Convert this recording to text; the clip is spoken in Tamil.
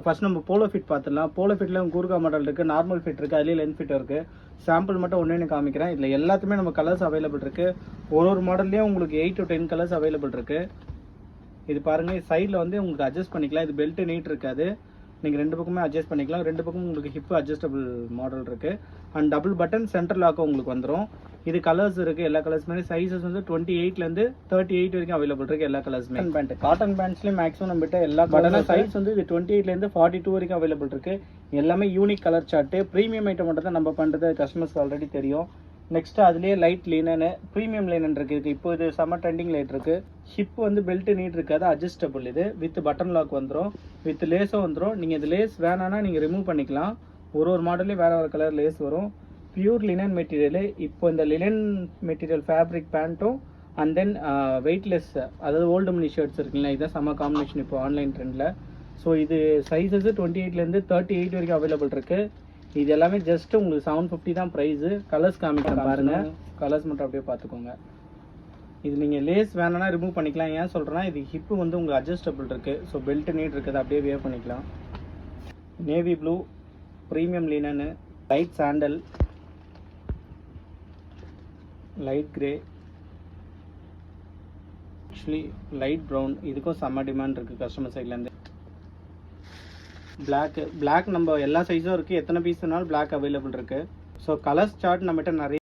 ஃபர்ஸ்ட் நம்ம போலோ ஃபிட் பார்த்துடலாம். போலோ ஃபிட்ல கூர்கா மாடல் இருக்குது, நார்மல் ஃபிட் இருக்குது, அதுலேயே லென்த் ஃபிட் இருக்குது. சாம்பிள் மட்டும் ஒன்று காமிக்கிறேன். இதில் எல்லாத்துமே நம்ம கலர்ஸ் அவைலபிள் இருக்குது. ஒரு மாடல்லையும் உங்களுக்கு 8 to 10 கலர்ஸ் அவைலபிள் இருக்குது. இது பாருங்கள், சைடில் வந்து உங்களுக்கு அட்ஜஸ்ட் பண்ணிக்கலாம். இது பெல்ட் நீட் இருக்காது, நீங்கள் ரெண்டு பக்கமே அட்ஜஸ்ட் பண்ணிக்கலாம். ரெண்டு பக்கமும் உங்களுக்கு ஹிப் அட்ஜஸ்டபிள் மாடல் இருக்குது. அண்ட் டபுள் பட்டன் சென்டர் லாக்கும் உங்களுக்கு வந்துடும். இது கலர்ஸ் இருக்குது, எல்லா கலர்ஸ்மே. சைஸஸ் வந்து 28லேருந்து 38 வரைக்கும் அவைலபிள் இருக்குது எல்லா கலர்ஸ்மே. பேண்ட் காட்டன் பேண்ட்ஸ்லேயும் மேக்ஸிமம் நம்மகிட்ட எல்லா பட்டனா சைஸ் வந்து இது 28லேருந்து 42 வரைக்கும் அவைலபிள் இருக்குது. எல்லாமே unique colour chart. Premium item மட்டும் தான் நம்ம பண்ணுறது, கஸ்டமர்ஸ்க்கு ஆல்ரெடி தெரியும். நெக்ஸ்ட் அதுலேயே லைட் லினனு, ப்ரீமியம் லினன் இருக்குது. இப்போ இது சம்மர் ட்ரெண்டிங் லைட் இருக்குது. ஹிப் வந்து பெல்ட் நீட் இருக்காது, அட்ஜஸ்டபிள். இது வித் பட்டன் லாக் வந்துடும், வித் லேஸும் வந்துடும். நீங்கள் இது லேஸ் வேணான்னா நீங்கள் ரிமூவ் பண்ணிக்கலாம். ஒரு மாடல்லேயே வேறு கலர் லேஸ் வரும். Pure linen material. இப்போ இந்த லினன் மெட்டீரியல் ஃபேப்ரிக் பேண்ட்டும் அண்ட் தென் வெயிட்லெஸ், அதாவது ஓல்டு மணி ஷர்ட்ஸ் இருக்குங்களா, இதுதான் செம்ம காம்பினேஷன் இப்போ ஆன்லைன் ட்ரெண்டில். ஸோ இது சைஸஸ் 28லேருந்து 38 வரைக்கும் அவைலபிள் இருக்குது. இது எல்லாமே ஜஸ்ட் உங்களுக்கு 750 தான் ப்ரைஸு. கலர்ஸ் காமிக்கிறேன் பாருங்கள், கலர்ஸ் மட்டும் அப்படியே பார்த்துக்கோங்க. இது நீங்கள் லேஸ் வேணும்னா ரிமூவ் பண்ணிக்கலாம். ஏன் சொல்கிறேன்னா, இது ஹிப்பு வந்து உங்களுக்கு அட்ஜஸ்டபிள் இருக்குது. ஸோ பெல்ட் நீட் இருக்குது, அப்படியே வேவ் பண்ணிக்கலாம். Navy blue, premium linen, light sandal, light grey, actually light brown. இதுக்கும் செம்ம டிமாண்ட் இருக்குது கஸ்டமர் சைட்லேருந்து. பிளாக் நம்ம எல்லா சைஸும் இருக்குது. எத்தனை பீஸ் வேணாலும் பிளாக் அவைலபிள் இருக்குது. ஸோ கலர்ஸ் சார்ட் நம்மகிட்ட நிறைய